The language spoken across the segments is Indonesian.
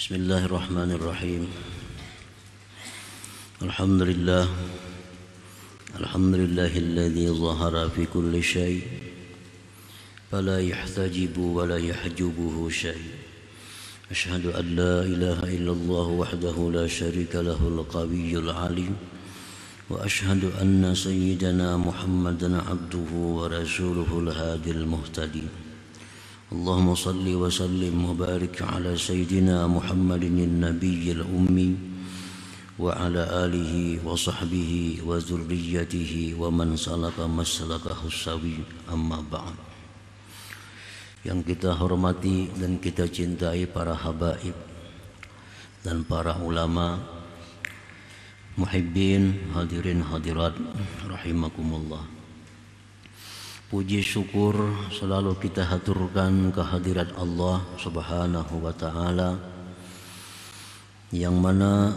Bismillahirrahmanirrahim. Alhamdulillah. Alhamdulillahilladzi zahara fi kulli syai' fala yahtajibu wa la yahjubuhu syai'. Asyhadu an la ilaha illallah wahdahu la syarika lahul qawiyyul alim wa asyhadu anna sayyidana Muhammadan abduhu wa rasuluhul hadil muhtadi. Allahumma salli wa sallim wa barik ala sayyidina Muhammadin nabiyil ummi wa ala alihi wa sahbihi wa zurriyyatihi wa man salaka maslakahu sawi, amma ba'd. Yang kita hormati dan kita cintai para habaib dan para ulama, muhibbin, hadirin hadirat rahimakumullah. Puji syukur selalu kita haturkan kehadirat Allah Subhanahu wa ta'ala, yang mana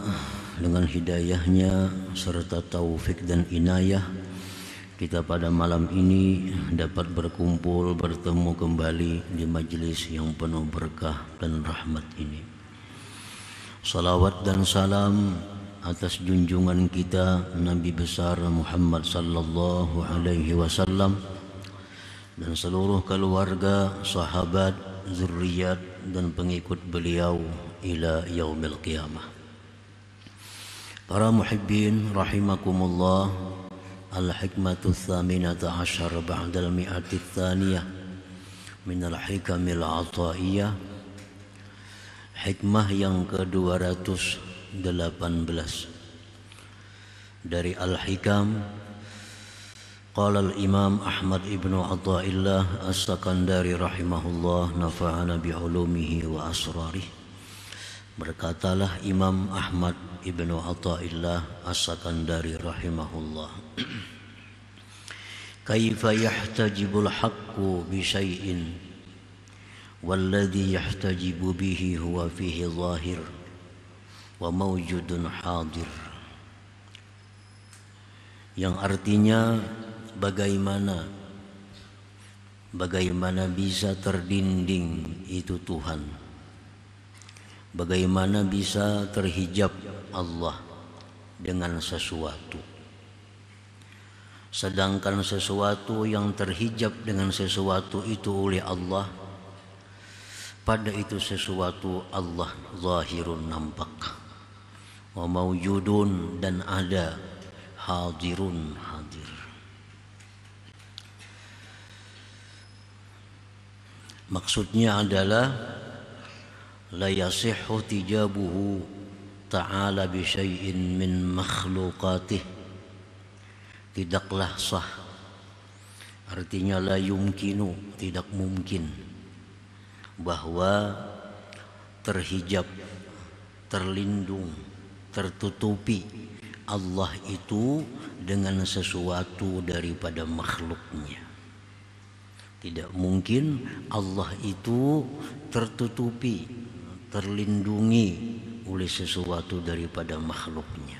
dengan hidayahnya serta taufik dan inayah kita pada malam ini dapat berkumpul bertemu kembali di majelis yang penuh berkah dan rahmat ini. Salawat dan salam atas junjungan kita Nabi besar Muhammad sallallahu alaihi wasallam dan seluruh keluarga, sahabat, zurriyat dan pengikut beliau ila yaumil qiyamah. Para muhibbin rahimakumullah, al-hikmatu tsaminata asyar ba'dal mi'ati tsaniyah minal hikamil ataiyah. Hikmah yang ke-218 dari Al-Hikam. Qala al-Imam Ahmad ibnu Athaillah As-Sakandari rahimahullah, nafa'ana bi'ulumihi wa asrarih. Berkatalah Imam Ahmad ibnu Athaillah As-Sakandari rahimahullah, kaifa yahtajibul haqqu bi syai'in walladhi yahtajibu bihi huwa fihi zahir wa mawjudun hadir. Yang artinya bagaimana bisa terdinding itu Tuhan, bagaimana bisa terhijab Allah dengan sesuatu, sedangkan sesuatu yang terhijab dengan sesuatu itu oleh Allah, pada itu sesuatu Allah zahirun, nampak, wa mawjudun, dan ada, hadirun, hadir. Maksudnya adalah la yasihhu tijabuhu ta'ala bi syai'in min makhluqatih, tidaklah sah, artinya la yumkinu, tidak mungkin, bahwa terhijab, terlindung, tertutupi Allah itu dengan sesuatu daripada makhluknya. Tidak mungkin Allah itu tertutupi, terlindungi oleh sesuatu daripada makhluknya.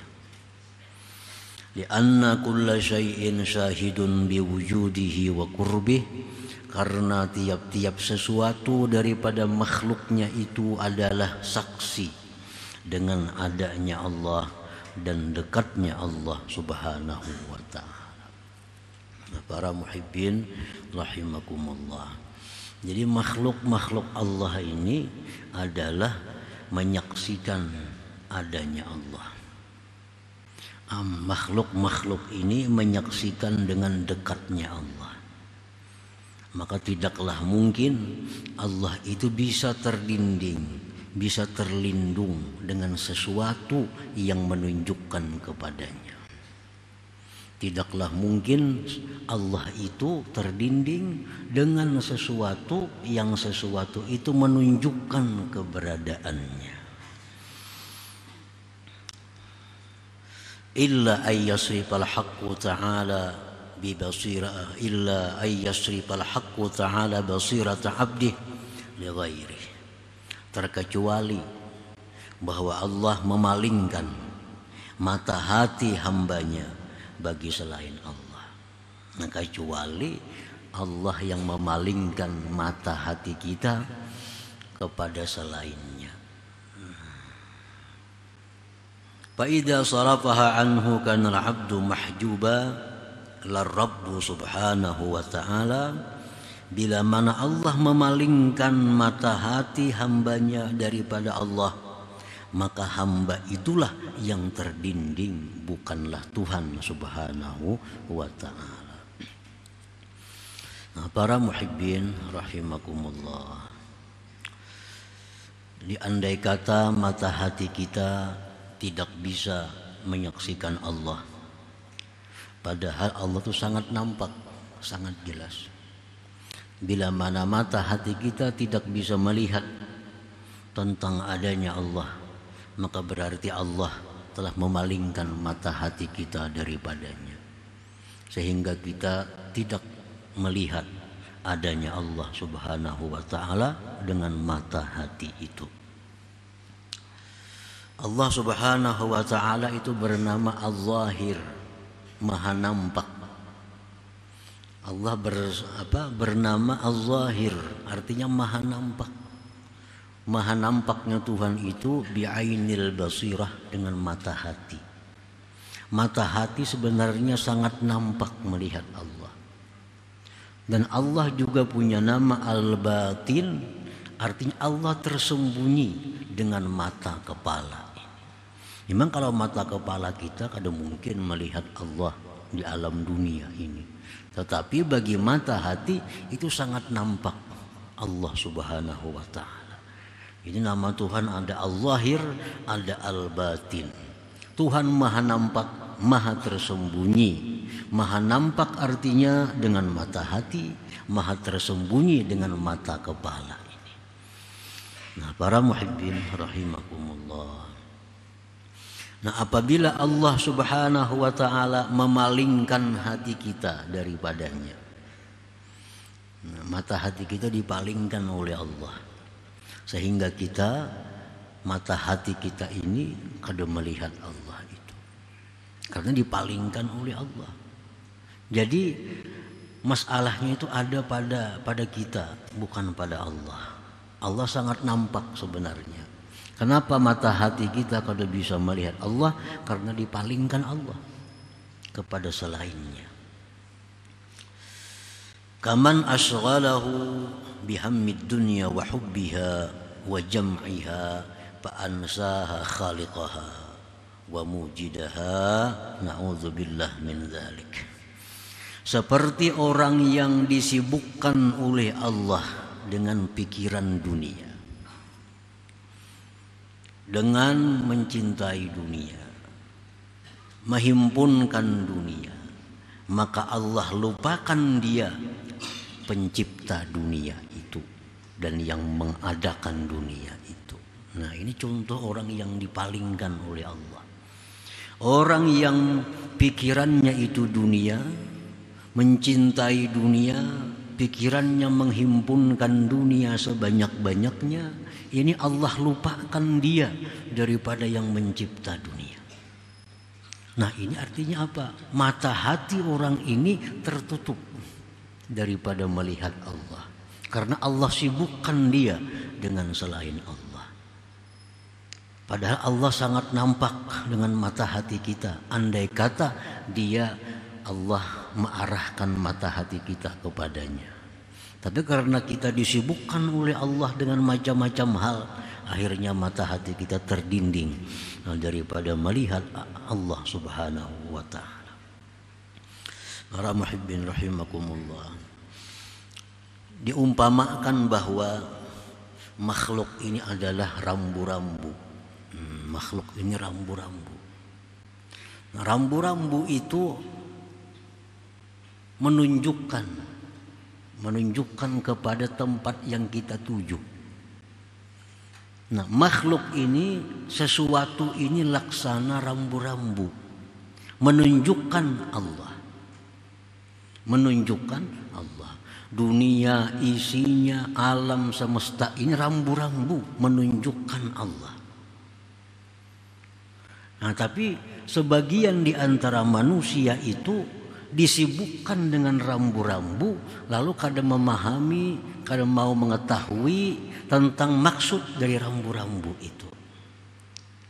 Lianna kulla syai'in syahidun biwujudihi wa qurbih, karena tiap-tiap sesuatu daripada makhluknya itu adalah saksi dengan adanya Allah dan dekatnya Allah subhanahu wa ta'ala. Para muhibbin rahimakumullah, jadi makhluk-makhluk Allah ini adalah menyaksikan adanya Allah. Makhluk-makhluk ini menyaksikan dengan dekatnya Allah. Maka tidaklah mungkin Allah itu bisa terdinding, bisa terlindung dengan sesuatu yang menunjukkan kepadanya. Tidaklah mungkin Allah itu terdinding dengan sesuatu yang sesuatu itu menunjukkan keberadaannya. Illa ayyasrifal haqqu ta'ala bibasira, illa ayyasrifal haqqu ta'ala basirata 'abdih li ghairihi, terkecuali bahwa Allah memalingkan mata hati hambanya bagi selain Allah. Nah, kecuali Allah yang memalingkan mata hati kita kepada selainnya. Fa idza sarafaha anhu kana al-'abdu mahjuba lar-rabbu subhanahu wa ta'ala. Bila mana Allah memalingkan mata hati hambanya daripada Allah, maka hamba itulah yang terdinding, bukanlah Tuhan subhanahu wa ta'ala. Nah, para muhibbin rahimakumullah, diandai kata mata hati kita tidak bisa menyaksikan Allah, padahal Allah itu sangat nampak, sangat jelas. Bila mana mata hati kita tidak bisa melihat tentang adanya Allah, maka berarti Allah telah memalingkan mata hati kita daripadanya, sehingga kita tidak melihat adanya Allah subhanahu wa ta'ala dengan mata hati itu. Allah subhanahu wa ta'ala itu bernama Al-Zahir, maha nampak. Allah bernama Al-Zahir, artinya maha nampak. Maha nampaknya Tuhan itu bi'ainil basirah, dengan mata hati. Mata hati sebenarnya sangat nampak melihat Allah. Dan Allah juga punya nama Al-Batin, artinya Allah tersembunyi dengan mata kepala. Memang kalau mata kepala kita kadang mungkin melihat Allah di alam dunia ini, tetapi bagi mata hati itu sangat nampak Allah subhanahu wa ta'ala. Ini nama Tuhan, ada Al-Zahir, ada Al-Batin. Tuhan maha nampak, maha tersembunyi. Maha nampak artinya dengan mata hati, maha tersembunyi dengan mata kepala ini. Nah, para muhibbin rahimakumullah, nah, apabila Allah subhanahu wa ta'ala memalingkan hati kita daripadanya, nah, mata hati kita dipalingkan oleh Allah, sehingga kita, mata hati kita ini kada melihat Allah itu, karena dipalingkan oleh Allah. Jadi masalahnya itu ada pada kita, bukan pada Allah. Allah sangat nampak sebenarnya. Kenapa mata hati kita kada bisa melihat Allah? Karena dipalingkan Allah kepada selainnya. Kaman asghalahu bihammid dunya wa hubbiha wa jam'iha fa ansaha khaliqaha wa mujidaha, na'udzubillah min dzalik. Seperti orang yang disibukkan oleh Allah dengan pikiran dunia, dengan mencintai dunia, menghimpunkan dunia, maka Allah lupakan dia pencipta dunia itu dan yang mengadakan dunia itu. Nah, ini contoh orang yang dipalingkan oleh Allah. Orang yang pikirannya itu dunia, mencintai dunia, pikirannya menghimpunkan dunia sebanyak-banyaknya, ini Allah lupakan dia daripada yang mencipta dunia. Nah, ini artinya apa? Mata hati orang ini tertutup daripada melihat Allah, karena Allah sibukkan dia dengan selain Allah. Padahal Allah sangat nampak dengan mata hati kita. Andai kata dia, Allah mengarahkan mata hati kita kepadanya. Tapi karena kita disibukkan oleh Allah dengan macam-macam hal, akhirnya mata hati kita terdinding daripada melihat Allah subhanahu wa ta'ala. Para muhibbin rahimakumullah, diumpamakan bahwa makhluk ini adalah rambu-rambu. Makhluk ini rambu-rambu. Nah, rambu-rambu itu menunjukkan kepada tempat yang kita tuju. Nah, makhluk ini, sesuatu ini laksana rambu-rambu, menunjukkan Allah. Menunjukkan Allah. Dunia isinya, alam semesta ini rambu-rambu menunjukkan Allah. Nah, tapi sebagian di antara manusia itu disibukkan dengan rambu-rambu, lalu kadang memahami, kadang mau mengetahui tentang maksud dari rambu-rambu itu.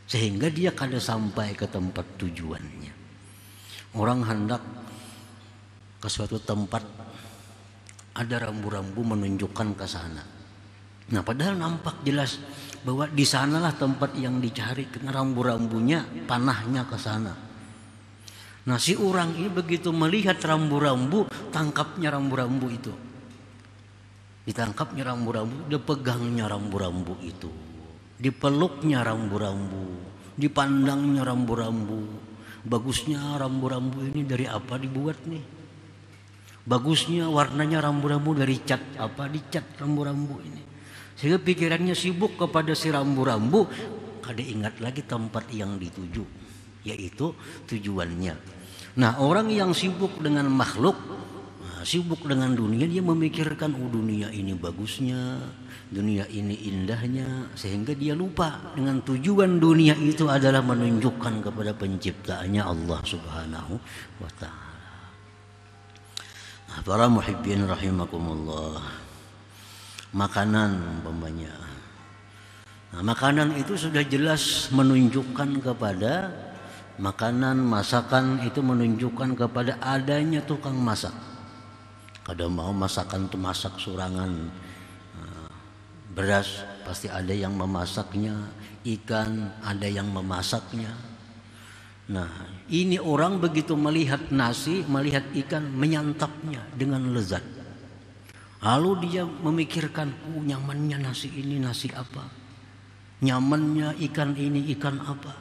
sehingga dia kada sampai ke tempat tujuannya. Orang hendak ke suatu tempat, ada rambu-rambu menunjukkan ke sana. Nah, padahal nampak jelas bahwa di sanalah tempat yang dicari, karena rambu-rambunya panahnya ke sana. Nah, si orang ini begitu melihat rambu-rambu, tangkapnya rambu-rambu itu. Ditangkapnya rambu-rambu, dipegangnya rambu-rambu itu, dipeluknya rambu-rambu, dipandangnya rambu-rambu. Bagusnya rambu-rambu ini dari apa dibuat nih? Bagusnya warnanya rambu-rambu dari cat apa dicat rambu-rambu ini. Sehingga pikirannya sibuk kepada si rambu-rambu, kada ingat lagi tempat yang dituju, yaitu tujuannya. Nah, orang yang sibuk dengan makhluk, sibuk dengan dunia, dia memikirkan dunia ini bagusnya, dunia ini indahnya, sehingga dia lupa dengan tujuan dunia itu adalah menunjukkan kepada penciptaannya Allah Subhanahu wa ta'ala. Nah, para muhibbin rahimakumullah, makanan umpamanya. Nah, makanan itu sudah jelas menunjukkan kepada makanan, masakan itu menunjukkan kepada adanya tukang masak. Kada mau masakan itu masak surangan. Beras pasti ada yang memasaknya, ikan ada yang memasaknya. Nah, ini orang begitu melihat nasi, melihat ikan, menyantapnya dengan lezat. Lalu dia memikirkan, nyamannya nasi ini nasi apa? Nyamannya ikan ini ikan apa?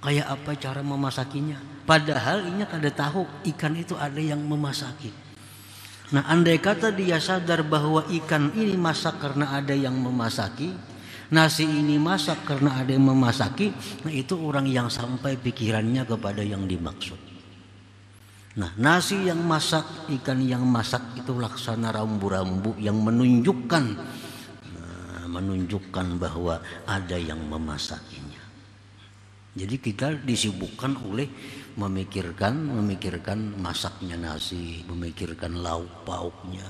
Kayak apa cara memasakinya? Padahal ini kada tahu ikan itu ada yang memasaki. Nah, andai kata dia sadar bahwa ikan ini masak karena ada yang memasaki, nasi ini masak karena ada yang memasaki, nah itu orang yang sampai pikirannya kepada yang dimaksud. Nah, nasi yang masak, ikan yang masak itu laksana rambu-rambu yang menunjukkan bahwa ada yang memasakinya. Jadi kita disibukkan oleh memikirkan masaknya nasi, memikirkan lauk pauknya.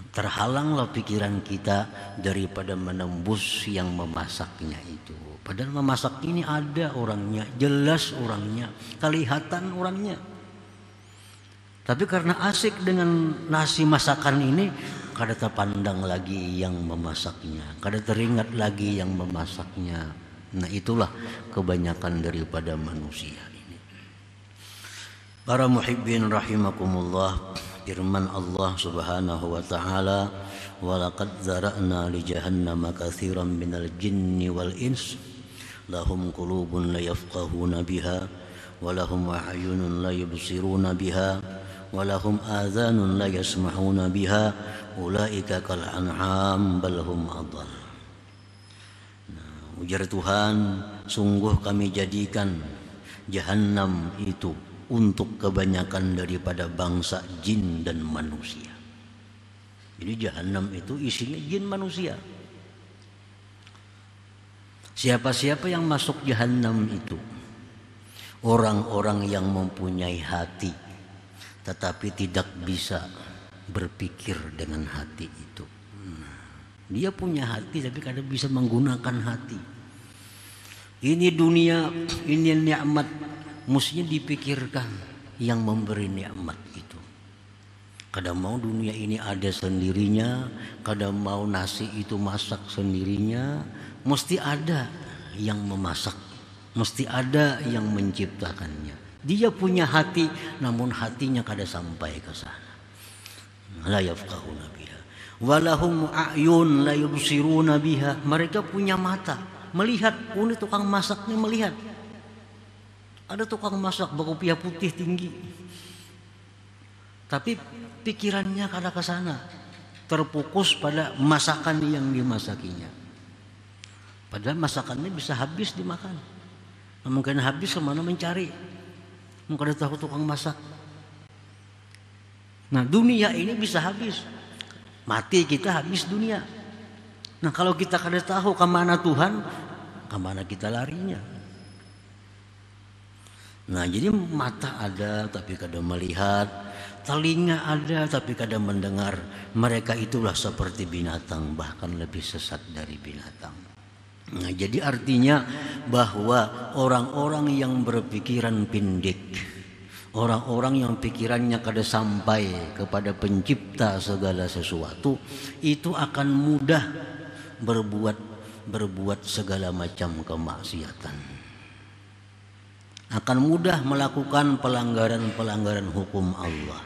Terhalanglah pikiran kita daripada menembus yang memasaknya itu. Padahal memasak ini ada orangnya, jelas orangnya, kelihatan orangnya. Tapi karena asik dengan nasi masakan ini, kada terpandang lagi yang memasaknya, kada teringat lagi yang memasaknya. Nah, itulah kebanyakan daripada manusia ini. Para muhibbin rahimakumullah, firman Allah Subhanahu wa ta'ala, wa laqad zara'na li jahannama katsiran minal jinni wal ins lahum qulubun la yafqahuna biha wa lahum a'yunun la yubsiruna biha wa lahum adhanun la yasma'una biha ulaika kal an'am bal hum adall. Ujar Tuhan, sungguh kami jadikan Jahannam itu untuk kebanyakan daripada bangsa jin dan manusia. Jadi Jahannam itu isinya jin manusia. Siapa-siapa yang masuk Jahannam itu orang-orang yang mempunyai hati tetapi tidak bisa berpikir dengan hati itu. Dia punya hati tapi kadang bisa menggunakan hati. Ini dunia, ini nikmat, mestinya dipikirkan yang memberi nikmat itu. Kadang mau dunia ini ada sendirinya, kadang mau nasi itu masak sendirinya, mesti ada yang memasak, mesti ada yang menciptakannya. Dia punya hati, namun hatinya kada sampai ke sana. La yafqahuna biha. Walahum a'yun la yubsiruna biha. Mereka punya mata, melihat. Ini tukang masak nih melihat. Ada tukang masak berkopiah putih tinggi, tapi pikirannya kada ke sana, terfokus pada masakan yang dimasakinya. Padahal masakannya bisa habis dimakan. Mungkin habis kemana mencari, mungkin ada tahu tukang masak. Nah, dunia ini bisa habis, mati kita habis dunia. Nah, kalau kita kada tahu kemana Tuhan, kemana kita larinya. Nah, jadi mata ada tapi kada melihat, telinga ada tapi kada mendengar. Mereka itulah seperti binatang, bahkan lebih sesat dari binatang. Nah, jadi artinya bahwa orang-orang yang berpikiran pendek, orang-orang yang pikirannya kada sampai kepada pencipta segala sesuatu, itu akan mudah berbuat segala macam kemaksiatan. Akan mudah melakukan pelanggaran-pelanggaran hukum Allah.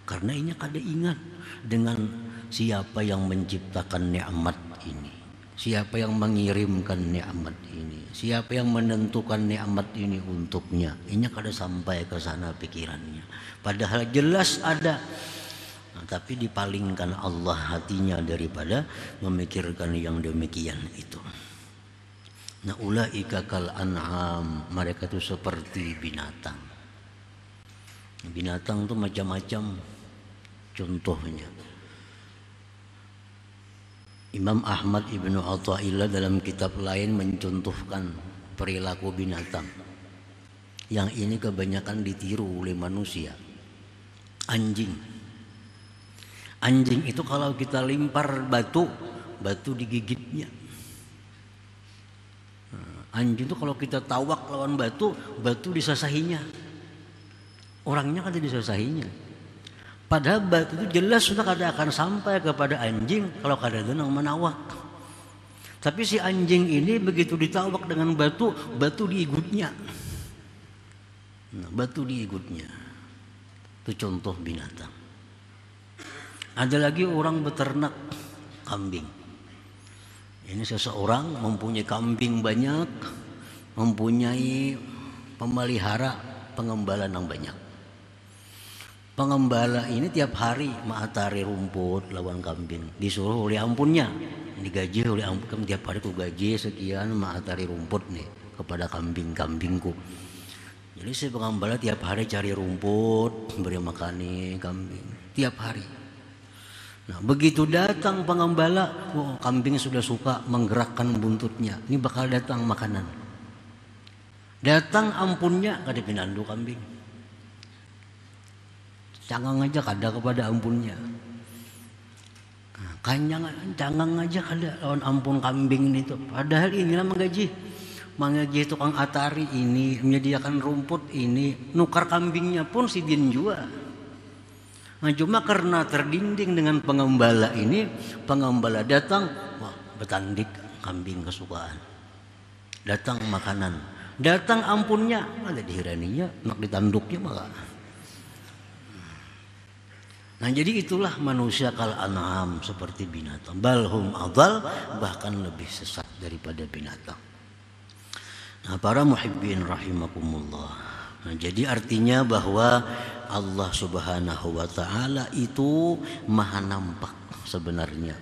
Karena ini kada ingat dengan siapa yang menciptakan nikmat ini, siapa yang mengirimkan nikmat ini, siapa yang menentukan nikmat ini untuknya. Ini kada sampai ke sana pikirannya. Padahal jelas ada, nah, tapi dipalingkan Allah hatinya daripada memikirkan yang demikian itu. Nah, ulaika kal an'am, mereka itu seperti binatang. Binatang itu macam-macam contohnya. Imam Ahmad Ibnu Athaillah dalam kitab lain mencontohkan perilaku binatang yang ini kebanyakan ditiru oleh manusia. Anjing. Anjing itu kalau kita lempar batu digigitnya. Anjing itu kalau kita tawak lawan batu disasahinya. Orangnya kan tidak disasahinya. Padahal batu itu jelas sudah kada akan sampai kepada anjing kalau kada ada yang menawak. Tapi si anjing ini begitu ditawak dengan batu diigutnya. Nah, batu diigutnya. Itu contoh binatang. Ada lagi orang beternak kambing. Ini seseorang mempunyai kambing banyak, mempunyai pemelihara pengembala yang banyak. Pengembala ini tiap hari mengatari rumput lawan kambing, disuruh oleh ampunnya, digaji oleh ampun, tiap hari ku gaji sekian mengatari rumput nih kepada kambingku. Jadi si pengembala tiap hari cari rumput, beri makani kambing tiap hari. Nah, begitu datang pengembala, kambing sudah suka menggerakkan buntutnya. Ini bakal datang makanan. Datang ampunnya kada pinandu kambing. Cangang aja kada kepada ampunnya. Cangang aja kada lawan ampun kambing itu. Padahal inilah menggaji tukang atari ini, menyediakan rumput ini, nukar kambingnya pun si din jua. Nah, cuma karena terdinding dengan pengembala ini, pengembala datang, wah, betandik kambing kesukaan. Datang makanan, datang ampunnya, ada dihiraninya, nak ditanduknya maka. Nah, jadi itulah manusia kal an'am, seperti binatang. Balhum adal, bahkan lebih sesat daripada binatang. Nah, para muhibbin rahimakumullah. Nah, jadi artinya bahwa Allah Subhanahu wa Ta'ala itu maha nampak sebenarnya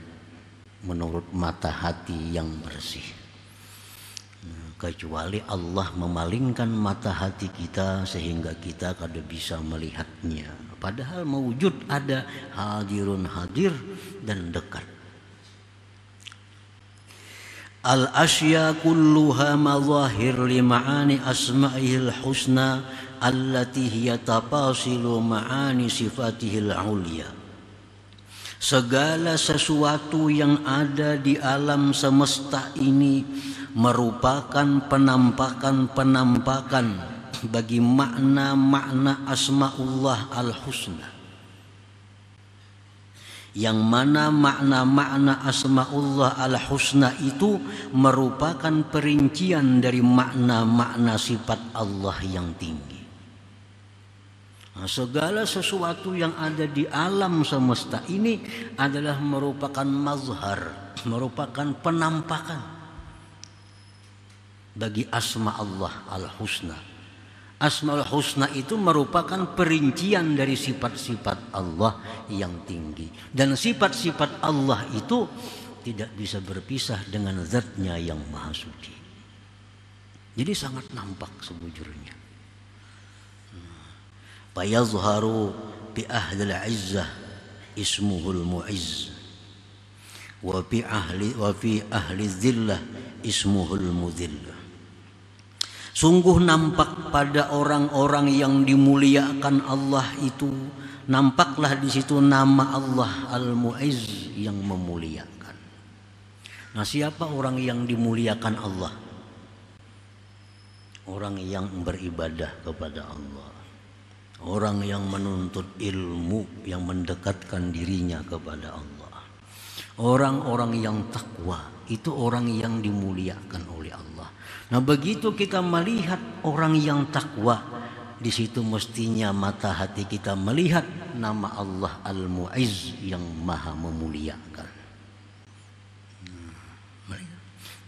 menurut mata hati yang bersih. Kecuali Allah memalingkan mata hati kita sehingga kita kada bisa melihatnya. Padahal mewujud ada, hadirun hadir dan dekat. Al-asya kulluha mazahir li ma'ani asma'ihil husna allati hiya tafasilu ma'ani sifatihil ulya. Segala sesuatu yang ada di alam semesta ini merupakan penampakan-penampakan bagi makna-makna asma'ullah al-husna. Yang mana makna-makna asma'ullah al-husna itu merupakan perincian dari makna-makna sifat Allah yang tinggi. Nah, segala sesuatu yang ada di alam semesta ini adalah merupakan mazhar, merupakan penampakan bagi asma Allah al-husna. Asmaul husna itu merupakan perincian dari sifat-sifat Allah yang tinggi. Dan sifat-sifat Allah itu tidak bisa berpisah dengan zatnya yang maha suci. Jadi sangat nampak sebujurnya. Fayazharu bi ahlil izzah ismuhul mu'izz. Wa fi ahli zillah ismuhul mudhill. Sungguh nampak pada orang-orang yang dimuliakan Allah itu, nampaklah di situ nama Allah Al-Mu'izz yang memuliakan. Nah, siapa orang yang dimuliakan Allah? Orang yang beribadah kepada Allah, orang yang menuntut ilmu, yang mendekatkan dirinya kepada Allah. Orang-orang yang takwa itu orang yang dimuliakan oleh Allah. Nah, begitu kita melihat orang yang takwa, di situ mestinya mata hati kita melihat nama Allah Al-Mu'izz yang maha memuliakan.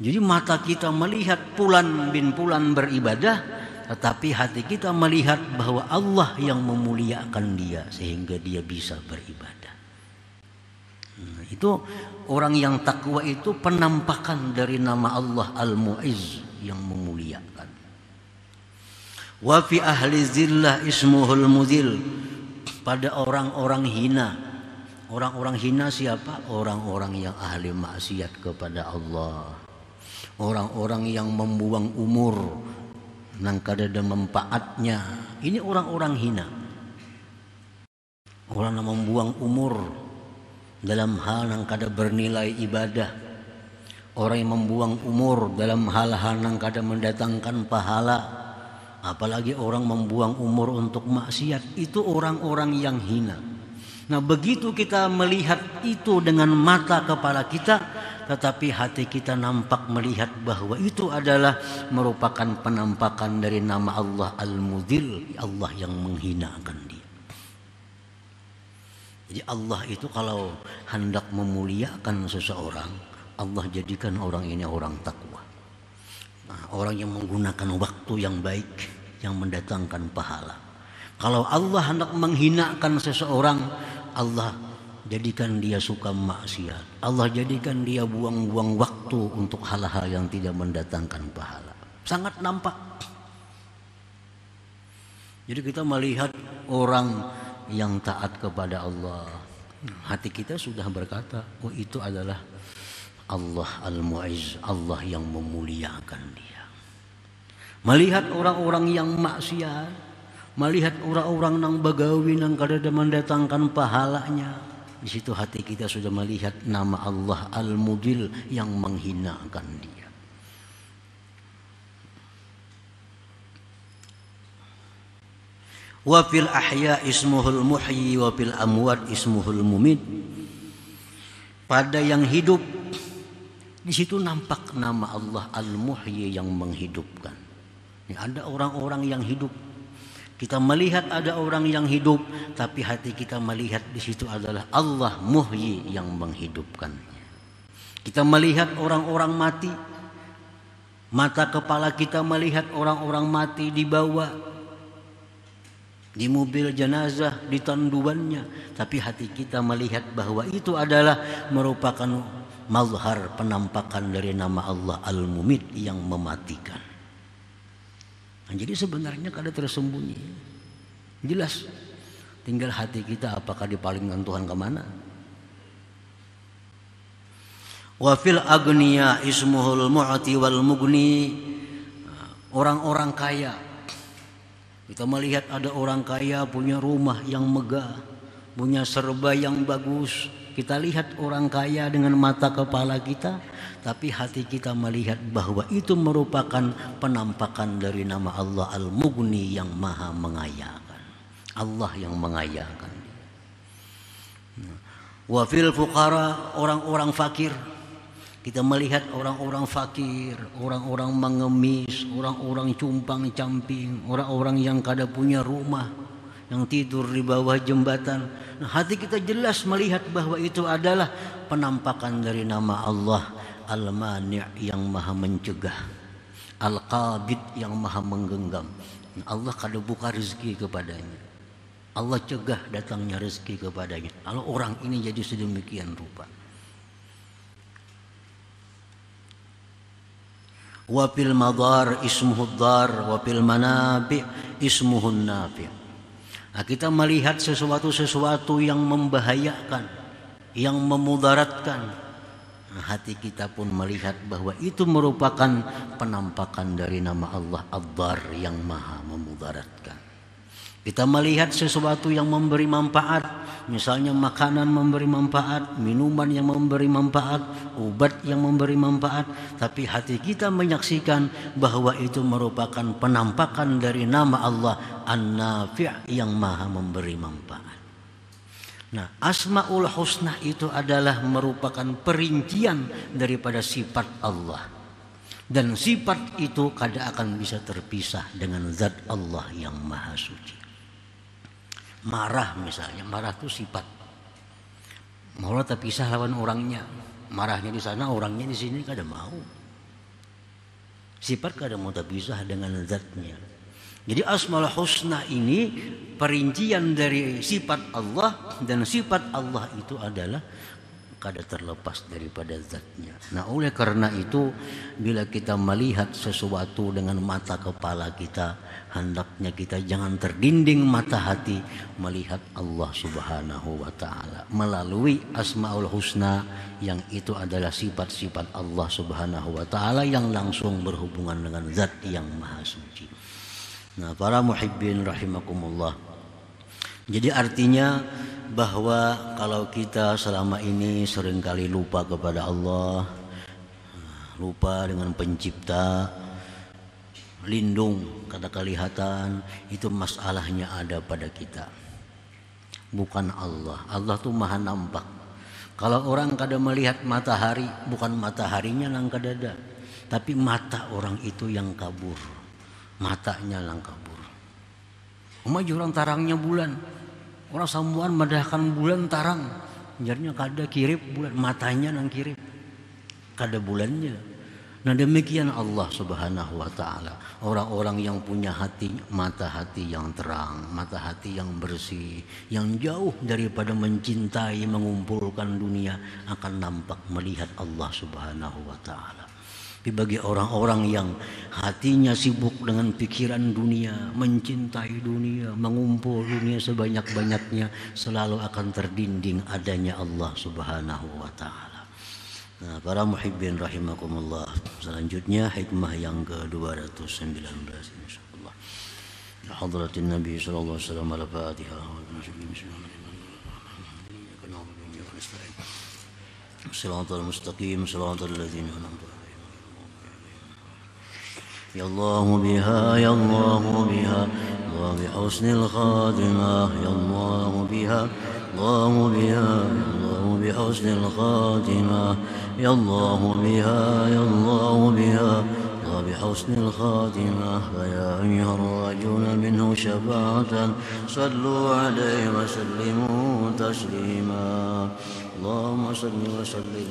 Jadi mata kita melihat Fulan bin Fulan beribadah, tetapi hati kita melihat bahwa Allah yang memuliakan dia sehingga dia bisa beribadah. Itu orang yang takwa, itu penampakan dari nama Allah Al-Mu'izz yang memuliakan. Wa fi ahli zillah ismuhul mudil. Pada orang-orang hina. Orang-orang hina siapa? Orang-orang yang ahli maksiat kepada Allah. Orang-orang yang membuang umur nang kadada manfaatnya. Ini orang-orang hina. Orang yang membuang umur dalam hal nang kada bernilai ibadah. Orang yang membuang umur dalam hal-hal nang kada mendatangkan pahala. Apalagi orang membuang umur untuk maksiat. Itu orang-orang yang hina. Nah, begitu kita melihat itu dengan mata kepala kita, tetapi hati kita nampak melihat bahwa itu adalah merupakan penampakan dari nama Allah Al-Mudil, Allah yang menghinakan dia. Jadi Allah itu kalau hendak memuliakan seseorang, Allah jadikan orang ini orang takwa. Nah, orang yang menggunakan waktu yang baik, yang mendatangkan pahala. Kalau Allah hendak menghinakan seseorang, Allah jadikan dia suka maksiat. Allah jadikan dia buang-buang waktu untuk hal-hal yang tidak mendatangkan pahala. Sangat nampak. Jadi kita melihat orang yang taat kepada Allah, hati kita sudah berkata, oh itu adalah Allah Al-Mu'izz, Allah yang memuliakan dia. Melihat orang-orang yang maksiat, melihat orang-orang nang bagawi nang kadada mendatangkan pahalanya, di situ hati kita sudah melihat nama Allah Al-Mudil yang menghinakan dia. Wa fil ahya ismuhul muhyi wa fil amwat ismuhul mumit. Pada yang hidup, di situ nampak nama Allah Al-Muhyi yang menghidupkan. Ada orang-orang yang hidup. Kita melihat ada orang yang hidup, tapi hati kita melihat di situ adalah Allah Muhyi yang menghidupkannya. Kita melihat orang-orang mati, mata kepala kita melihat orang-orang mati dibawa di mobil jenazah, di tanduannya, tapi hati kita melihat bahwa itu adalah merupakan mazhar, penampakan dari nama Allah Al-Mumit yang mematikan. Nah, jadi sebenarnya kada tersembunyi, jelas. Tinggal hati kita apakah dipalingkan Tuhan kemana. Wa fil agniya ismuhul mu'ti wal mugni. Orang-orang kaya, kita melihat ada orang kaya punya rumah yang megah, punya serba yang bagus. Kita lihat orang kaya dengan mata kepala kita, tapi hati kita melihat bahwa itu merupakan penampakan dari nama Allah Al-Mughni yang maha mengayakan. Allah yang mengayakan. Wa fil fuqara, orang-orang fakir. Kita melihat orang-orang fakir, orang-orang mengemis, orang-orang cumpang-camping, orang-orang yang kada punya rumah, yang tidur di bawah jembatan. Nah, hati kita jelas melihat bahwa itu adalah penampakan dari nama Allah Al-Mani' yang maha mencegah, Al-Qabid yang maha menggenggam. Allah kada buka rezeki kepadanya, Allah cegah datangnya rezeki kepadanya. Kalau orang ini jadi sedemikian rupa. Wa fil madar ismuhud dar wa fil manabi ismuhun nafi'. Nah, kita melihat sesuatu yang membahayakan, yang memudaratkan. Nah, hati kita pun melihat bahwa itu merupakan penampakan dari nama Allah Ad-Dar yang maha memudaratkan. Kita melihat sesuatu yang memberi manfaat, Misalnya makanan memberi manfaat, minuman yang memberi manfaat, obat yang memberi manfaat, tapi hati kita menyaksikan bahwa itu merupakan penampakan dari nama Allah An-Nafi' yang maha memberi manfaat. Nah, Asmaul Husna itu adalah merupakan perincian daripada sifat Allah. Dan sifat itu kadang akan bisa terpisah dengan zat Allah yang maha suci. Marah misalnya, marah itu sifat. Maulah terpisah lawan orangnya. Marahnya di sana, orangnya di sini kada mau. Sifat kada mau terpisah dengan zatnya. Jadi Asmaul Husna ini perincian dari sifat Allah, dan sifat Allah itu adalah kada terlepas daripada zatnya. Nah, oleh karena itu bila kita melihat sesuatu dengan mata kepala kita, hendaknya kita jangan terdinding mata hati melihat Allah Subhanahu wa taala melalui Asmaul Husna yang itu adalah sifat-sifat Allah Subhanahu wa taala yang langsung berhubungan dengan zat yang maha suci. Nah, para muhibbin rahimakumullah. Jadi artinya bahwa kalau kita selama ini seringkali lupa kepada Allah, lupa dengan pencipta, lindung kada kelihatan, itu masalahnya ada pada kita, bukan Allah. Allah tuh maha nampak. Kalau orang kada melihat matahari, bukan mataharinya yang kada ada, tapi mata orang itu yang kabur, matanya yang kabur. Orang tarangnya bulan, orang sambuan madahkan bulan tarang, jarnya kada kirip bulan, matanya nang kirip, kada bulannya. Nah, demikian Allah Subhanahu wa taala. Orang-orang yang punya hati, mata hati yang terang, mata hati yang bersih, yang jauh daripada mencintai mengumpulkan dunia, akan nampak melihat Allah Subhanahu wa taala. Tapi bagi orang-orang yang hatinya sibuk dengan pikiran dunia, mencintai dunia, mengumpul dunia sebanyak-banyaknya, selalu akan terdinding adanya Allah Subhanahu wa taala. Nah, para muhibbin rahimakumullah, selanjutnya hikmah yang ke-219 insyaallah. Hadratin Nabi sallallahu alaihi wasallam al-Fatihah. Shiratal mustaqim, shiratal ladzina an'amta يا الله بها يا الله بها وبحسن الخاتمة يا الله بها الله بها يا الله بحسن الخاتمة يا الله بها يا الله بها وبحسن الخاتمة فيا أيها الراجون منه شفاعة صلوا عليه وسلموا تسليما اللهم صل وسلم